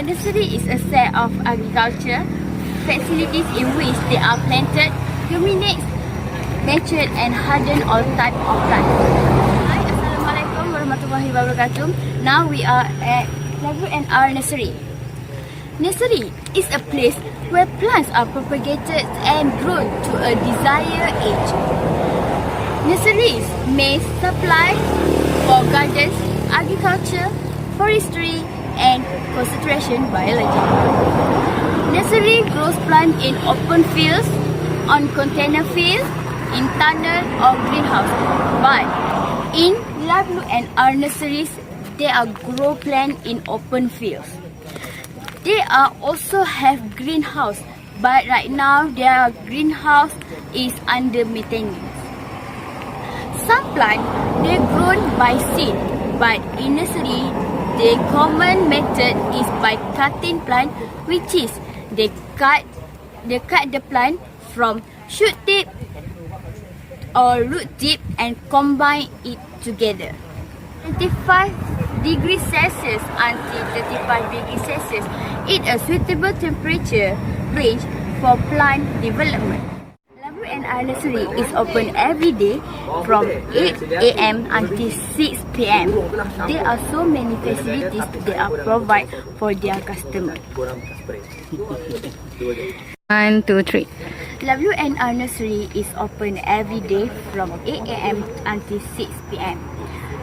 A nursery is a set of agriculture facilities in which they are planted, germinates, nurtured and hardened all type of plants. Hi, Assalamualaikum warahmatullahi wabarakatuh. Now we are at WNR Nursery. Nursery is a place where plants are propagated and grown to a desired age. Nurseries may supply for gardens, agriculture, forestry, and concentration biology. Nursery grows plants in open fields, on container fields, in tunnel or greenhouse. But in WNR nurseries, they are grow plants in open fields. They are also have greenhouse, but right now their greenhouse is under maintenance. Some plants they grown by seed, but in nursery the common method is by cutting plant, which is they cut the plant from shoot tip or root tip and combine it together. 25 degrees Celsius until 35 degrees Celsius is a suitable temperature range for plant development. WNR Nursery is open every day from 8 AM until 6 PM. There are so many facilities they are provide for their customers. 1, 2, 3. WNR Nursery is open every day from 8 AM until 6 PM.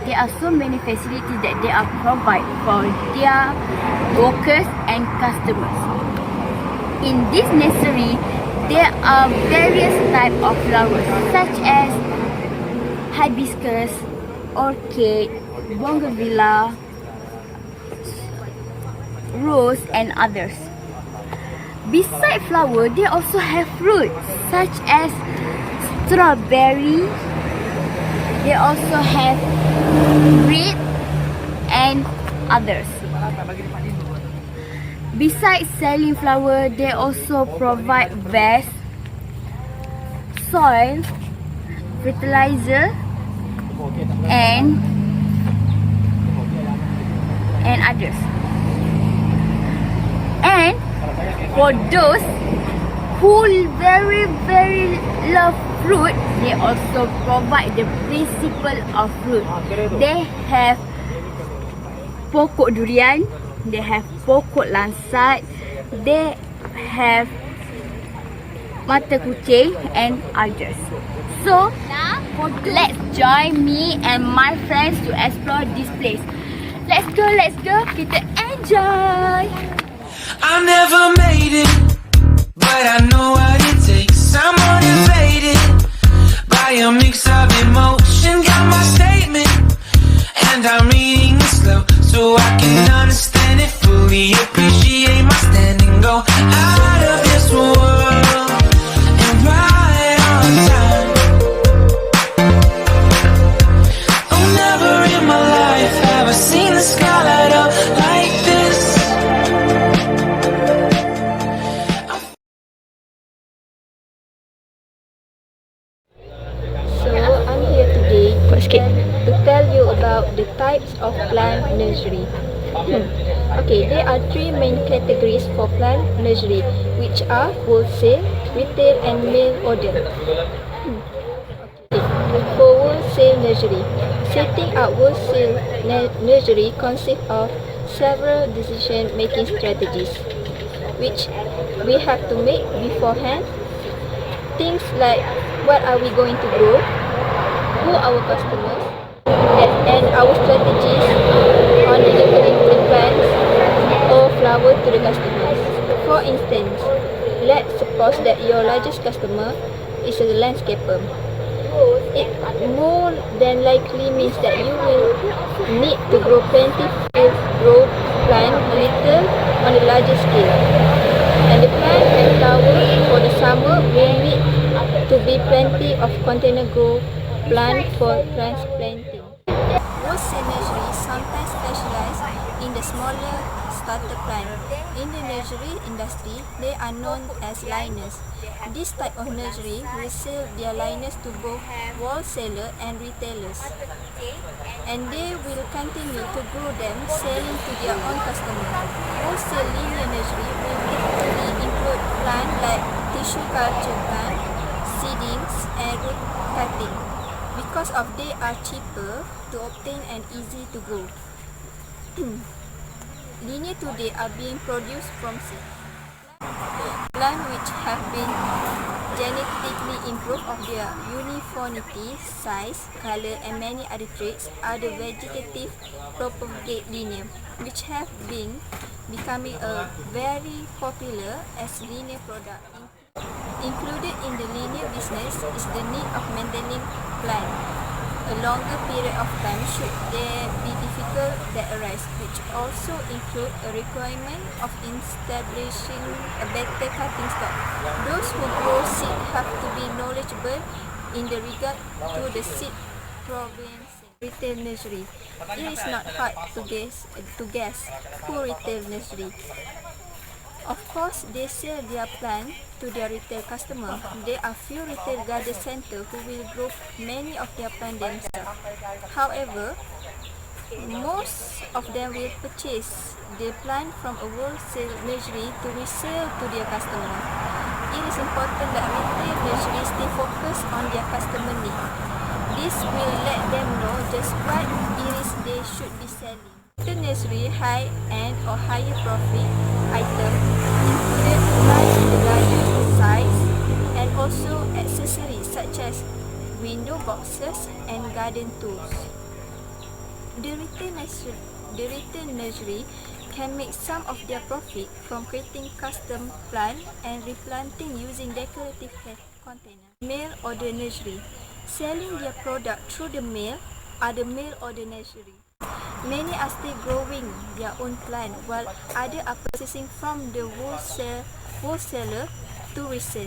There are so many facilities that they are provide for their workers and customers. In this nursery, there are various types of flowers such as hibiscus, orchid, bougainvillea, rose and others. Besides flower, they also have fruit such as strawberry. They also have grape and others. Besides selling flower, they also provide vase, soil, fertilizer, and others. And for those who very love fruit, they also provide the principle of fruit. They have pokok durian, they have pokok langsat, they have mata kucing and others. So now let's join me and my friends to explore this place. Let's go, kita enjoy. I never made it, but I know what it takes. I'm motivated by a mix of emotion. Got my statement, and I'm reading it slow so I can understand it fully. Appreciate my stand and go out of this world and right on time. Oh, never in my life have I seen the sky light up like this. To tell you about the types of plant nursery. Okay, there are 3 main categories for plant nursery, which are wholesale, retail and mail order. For wholesale nursery, setting up wholesale nursery consists of several decision-making strategies, which we have to make beforehand. Things like what are we going to grow, who are our customers, and our strategies on delivering the plants or flower to the customers. For instance, let's suppose that your largest customer is a landscaper. It more than likely means that you will need to grow plenty of grow plant a little on a larger scale. And the plant and flower for the summer will need to be plenty of container grow plant for transplanting. Wholesale nurseries sometimes specialize in the smaller starter plant. In the nursery industry, they are known as liners. This type of nursery will sell their liners to both wholesaler and retailers, and they will continue to grow them, selling to their own customers. Wholesale linear nursery will typically include plants like tissue culture plant, seedings, and root cutting, because of they are cheaper to obtain and easy to grow. Linear today are being produced from seed. Plants which have been genetically improved of their uniformity, size, color, and many other traits are the vegetative propagate linear, which have been becoming a very popular as linear product. Included in the linear business is the need of maintaining plant a longer period of time should there be difficulties that arise, which also include a requirement of establishing a better cutting stock. Those who grow seed have to be knowledgeable in the regard to the seed province. Retail nursery. It is not hard to guess who retail nursery. Of course, they sell their plant to their retail customer. There are few retail garden centers who will grow many of their plants themselves. However, most of them will purchase the plant from a wholesale nursery to resell to their customer. It is important that retail nurseries stay focused on their customer needs. This will let them know just what it is they should be selling. The nursery high-end or higher profit items included plants in the garden size and also accessories such as window boxes and garden tools. The retail nursery can make some of their profit from creating custom plant and replanting using decorative containers. Mail order nursery. Selling their product through the mail are the mail order nursery. Many are still growing their own plant, while others are purchasing from the wholesaler to resell.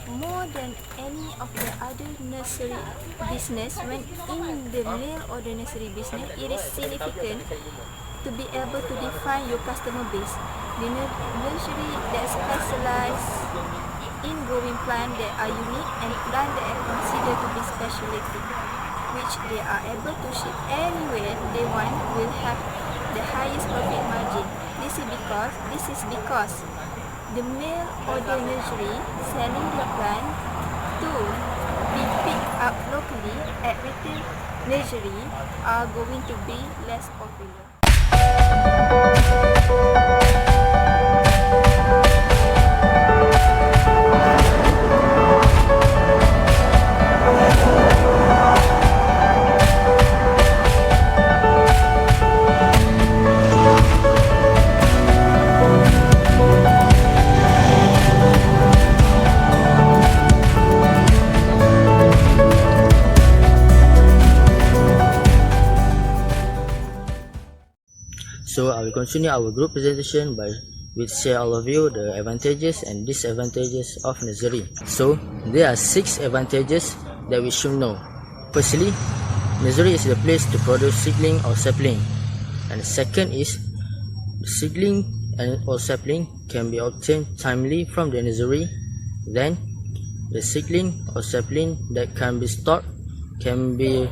More than any of the other nursery business, when in the mail order nursery business, it is significant to be able to define your customer base. The nursery that specialize in growing plants that are unique and plants that are considered to be specialty, which they are able to ship anywhere they want, will have the highest profit margin. This is because the mail order nursery selling their plant to be picked up locally at retail nursery are going to be less popular. So I will continue our group presentation by share all of you the advantages and disadvantages of nursery. So there are 6 advantages that we should know. Firstly, nursery is the place to produce seedling or sapling. And the second is seedling or sapling can be obtained timely from the nursery. Then the seedling or sapling that can be stored can be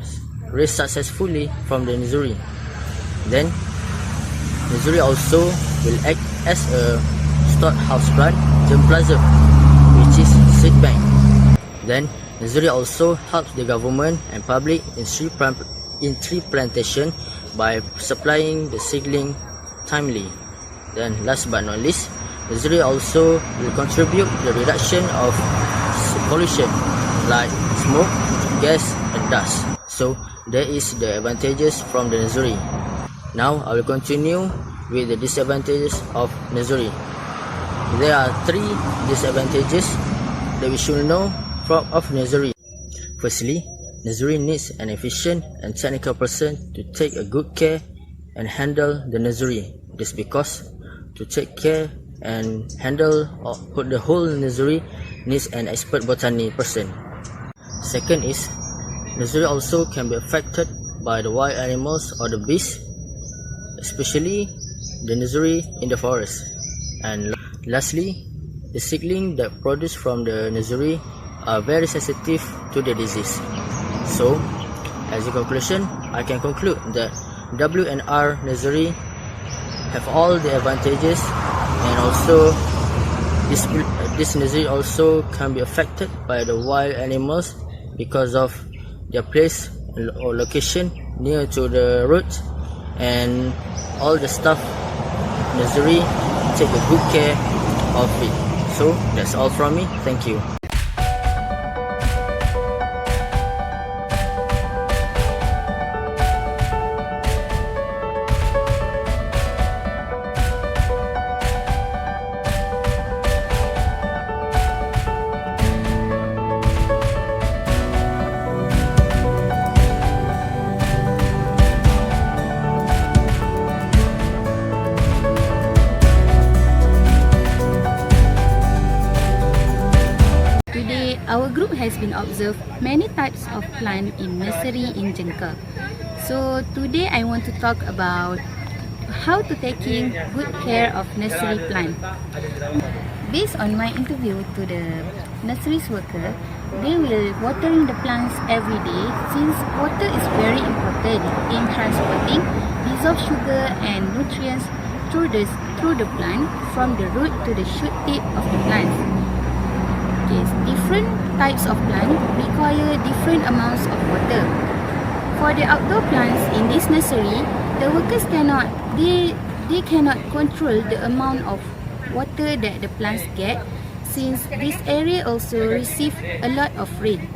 raised successfully from the nursery. Then nursery also will act as a storehouse plant germplasm, which is seed bank. Then nursery also helps the government and public in tree plantation by supplying the seedling timely. Then last but not least, nursery also will contribute to the reduction of pollution like smoke, gas and dust. So that is the advantages from the nursery. Now I will continue with the disadvantages of nursery. There are 3 disadvantages that we should know of nursery. Firstly, nursery needs an efficient and technical person to take a good care and handle the nursery. This because to take care and handle the whole nursery needs an expert botany person. Second is, nursery also can be affected by the wild animals or the beasts, especially the nursery in the forest. And lastly, the seedling that produced from the nursery are very sensitive to the disease. So, as a conclusion, I can conclude that WNR Nursery have all the advantages, and also this nursery also can be affected by the wild animals because of their place or location near to the roads, and all the staff nursery take a good care of it. So that's all from me. Thank you. Today, our group has been observed many types of plant in nursery in Jengka. So today I want to talk about how to taking good care of nursery plant. Based on my interview to the nursery's worker, they will watering the plants every day since water is very important in transporting dissolved sugar and nutrients through the plant from the root to the shoot tip of the plants. Okay, different types of plant require different amounts of water. For the outdoor plants in this nursery, the workers cannot control the amount of water that the plants get since this area also receive a lot of rain.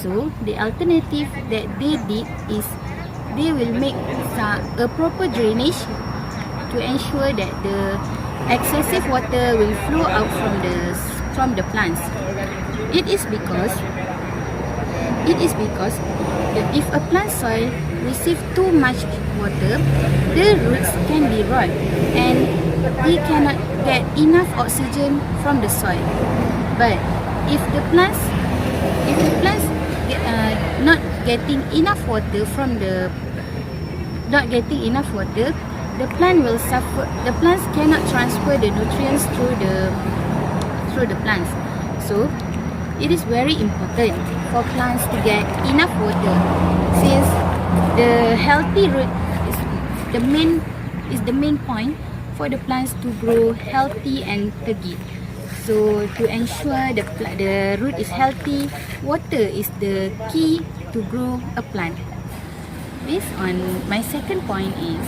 So the alternative that they did is they will make a proper drainage to ensure that the excessive water will flow out from the plants. It is because if a plant soil receive too much water, the roots can be rot and they cannot get enough oxygen from the soil. But if the plants not getting enough water, the plant will suffer. The plants cannot transfer the nutrients through the plants. So it is very important for plants to get enough water since the healthy root is the main point for the plants to grow healthy and sturdy. So to ensure the root is healthy, water is the key to grow a plant. Based on my second point is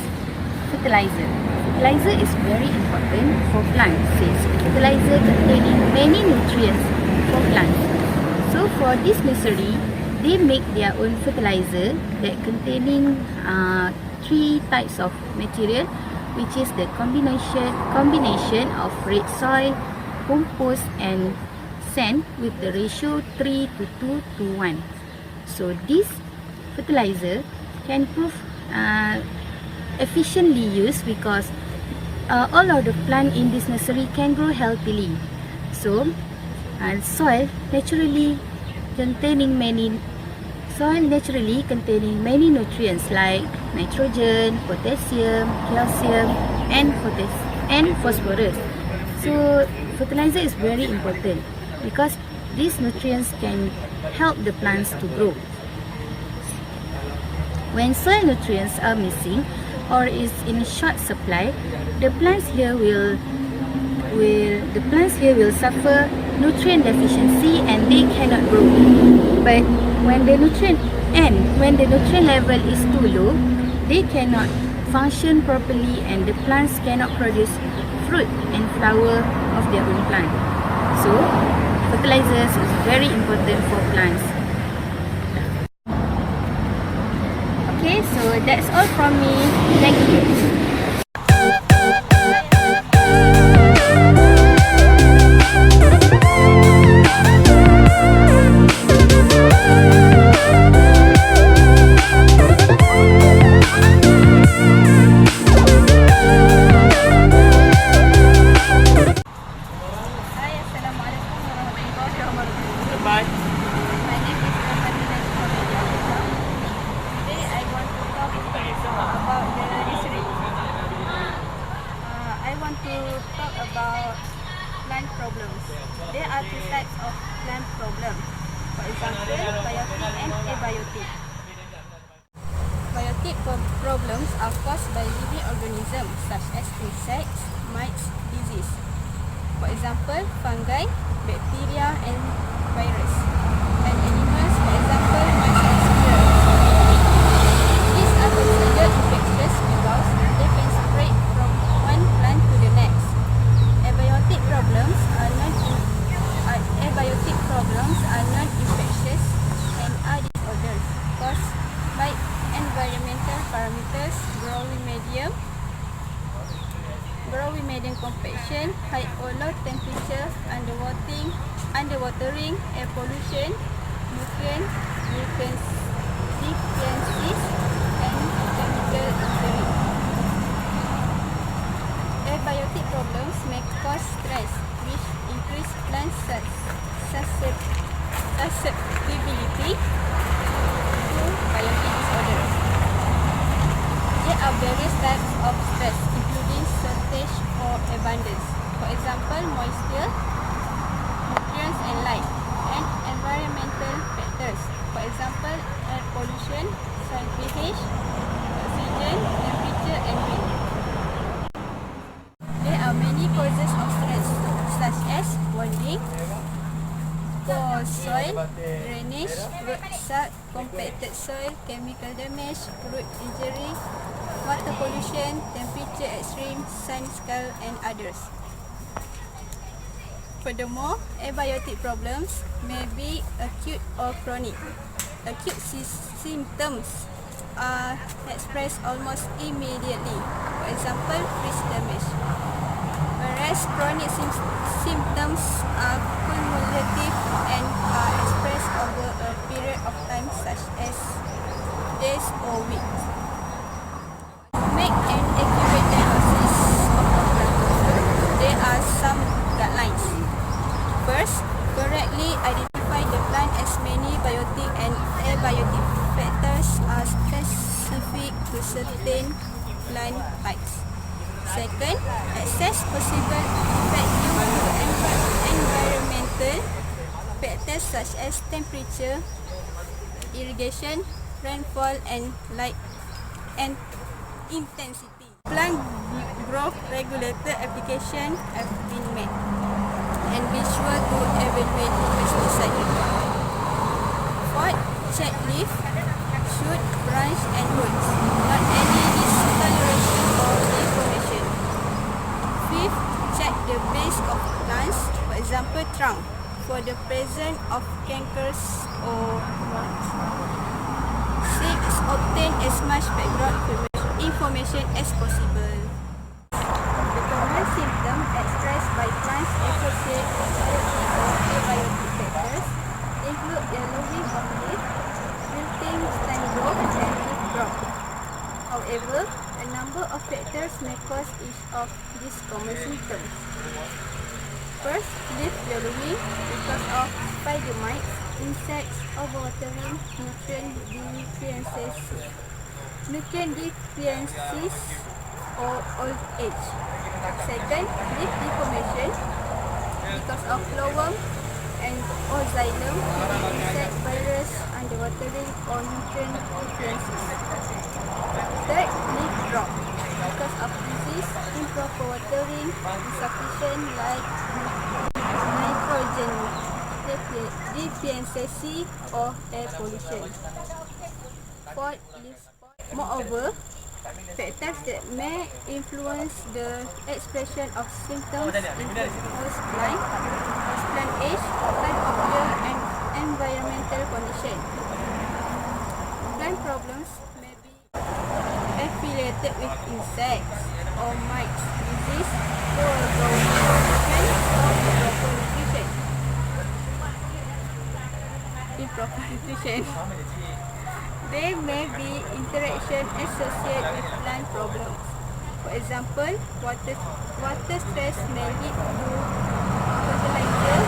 fertilizer. Fertilizer is very important for plants since fertilizer containing many nutrients for plants. So for this nursery, they make their own fertilizer that containing three types of material, which is the combination of red soil, compost and sand with the ratio 3:2:1. So this fertilizer can prove efficiently used because all of the plant in this nursery can grow healthily. So soil naturally containing many nutrients like nitrogen, potassium, calcium and phosphorus. So fertilizer is very important because these nutrients can help the plants to grow. When soil nutrients are missing or is in short supply, the plants here will suffer nutrient deficiency and they cannot grow. But when the nutrient level is too low, they cannot function properly and the plants cannot produce fruit and flower of their own plant. So fertilizers is very important for plants. Okay, so that's all from me. Thank you. plant problems. There are two types of plant problems. For example, biotic and abiotic. Biotic problems are caused by living organisms such as insects, mites, disease. For example, fungi, bacteria and virus. And animals, for example, mice and squirrels. These are considered infectious because they can spread from one plant to the next. Abiotic problems are non-infectious and are disorders caused by environmental parameters, growing medium compaction, high or low temperature, underwatering, air pollution, nutrient deficiencies, and chemical injury. Abiotic problems may cause stress, which increase plant susceptibility to biotic disorders. There are various types of stress, including shortage or abundance. For example, moisture, nutrients and light, and environmental factors. For example, air pollution, soil pH, oxygen, temperature and wind. There are many causes of stress, such as bonding, poor soil, drainage, root salt, compacted soil, chemical damage, root injury, water pollution, temperature extreme, sun scald and others. Furthermore, abiotic problems may be acute or chronic. Acute symptoms are expressed almost immediately, for example, freeze damage. Whereas chronic symptoms are cumulative and are expressed over a period of time such as days or weeks. Make an accurate diagnosis of a plant problem. There are some guidelines. First, correctly identify the plant as many biotic and abiotic factors are specific to certain plant types. Second, assess possible effect due to environmental factors such as temperature, irrigation, rainfall and light and intensity. Plant growth regulator application have been made and be sure to evaluate pesticide. Fourth, check leaf, shoot, branch and roots. Not any discoloration or deformation. Fifth, check the base of plants, for example trunk, for the presence of cankers or roots. Sixth, obtain as much background information as possible. The common symptoms expressed by plants associated with biotic or abiotic factors include yellowing of leaf, wilting, stem growth, and leaf drop. However, a number of factors may cause each of these common symptoms. First, leaf yellowing because of spider mites, insects, overwatering, nutrient deficiencies, or old age. Second, leaf deformation because of glowworm and or xylem, insect, virus, underwatering, or nutrient deficiencies. Third, leaf drop because of disease, improper watering, insufficient light, nitrogen deficiency, or air pollution. Fourth, leaf spot. Moreover, factors that may influence the expression of symptoms include host plant age, time of year, and environmental condition. Plant problems may be affiliated with insects or mites, disease, poor growth or improper nutrition. There may be interaction associated with plant problems. For example, water stress may lead to fertilizer,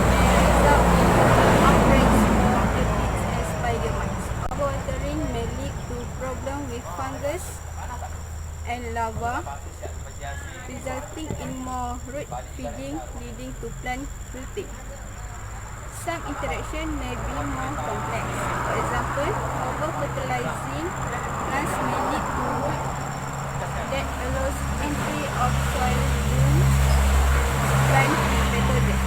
may result in outbreaks or aphids and spider mites. Overwatering may lead to problems with fungus and larvae, resulting in more root feeding, leading to plant wilting. Some interaction may be more complex. For example, over-fertilizing plants may lead to root that allows entry of soil blooms, plant pathogens.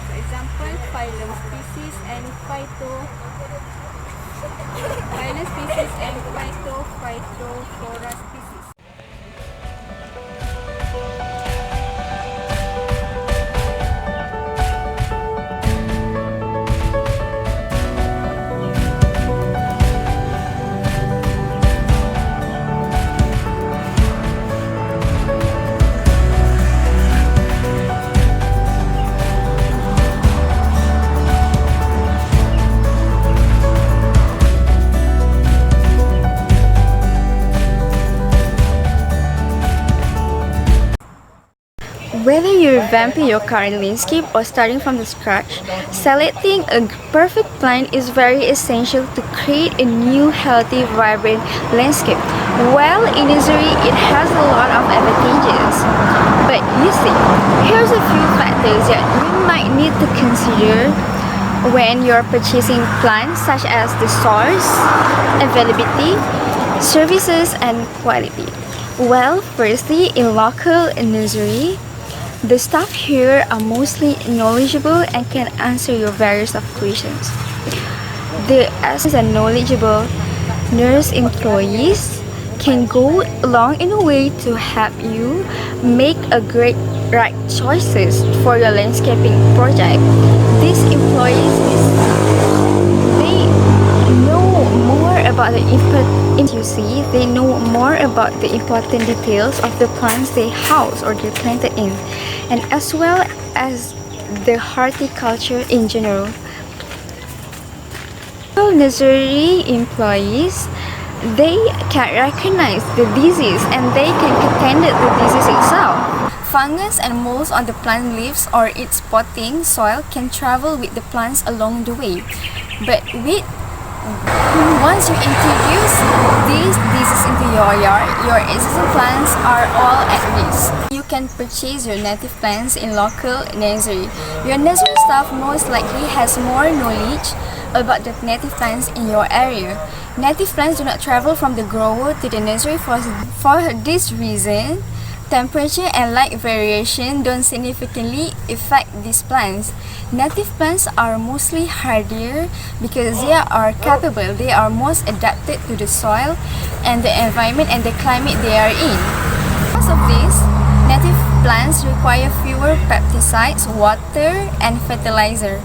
For example, phylum species and phytophthora species. Whether you're revamping your current landscape or starting from the scratch, selecting a perfect plant is very essential to create a new, healthy, vibrant landscape. While in nursery, it has a lot of advantages. But you see, here's a few factors that you might need to consider when you're purchasing plants, such as the source, availability, services, and quality. Well, firstly, in local nursery, the staff here are mostly knowledgeable and can answer your various of questions. The essence and knowledgeable nurse employees can go along in a way to help you make a great right choices for your landscaping project. These employees they know more about the they know more about the important details of the plants they house or they planted in, and as well as the horticulture in general. Nursery employees, they can recognize the disease and they can contend the disease itself. Fungus and molds on the plant leaves or its potting soil can travel with the plants along the way, but once you introduce these diseases into your yard, your existing plants are all at risk. You can purchase your native plants in local nursery. Your nursery staff most likely has more knowledge about the native plants in your area. Native plants do not travel from the grower to the nursery for this reason. Temperature and light variation don't significantly affect these plants. Native plants are mostly hardier because they are most adapted to the soil and the environment and the climate they are in. Because of this, native plants require fewer pesticides, water, and fertilizer.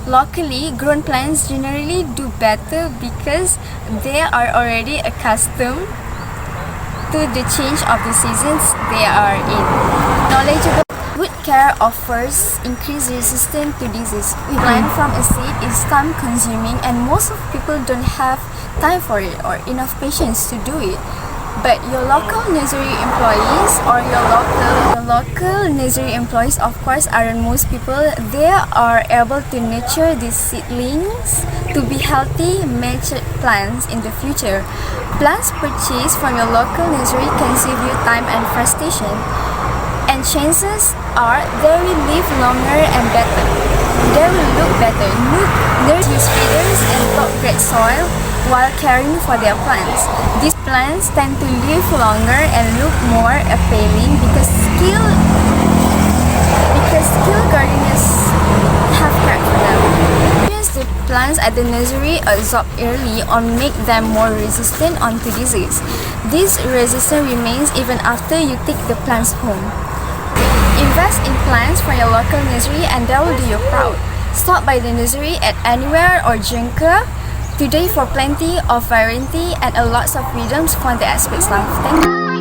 Locally grown plants generally do better because they are already accustomed to the change of the seasons they are in. Knowledgeable good care offers increased resistance to disease. We plant from a seed is time consuming and most of people don't have time for it or enough patience to do it. But your local nursery employees or your local nursery employees, of course, aren't most people. They are able to nurture these seedlings to be healthy, matured plants in the future. Plants purchased from your local nursery can save you time and frustration. And chances are they will live longer and better. They will look better. Nurseries feeders and top-grade soil while caring for their plants. These plants tend to live longer and look more appealing because skilled gardeners have cared for them. The plants at the nursery absorb early or make them more resistant onto disease. This resistance remains even after you take the plants home. Invest in plants from your local nursery and that will do you proud. Stop by the nursery at Anywhere or Jengka today for plenty of variety and a lot of freedoms for the expert staff. Thank you.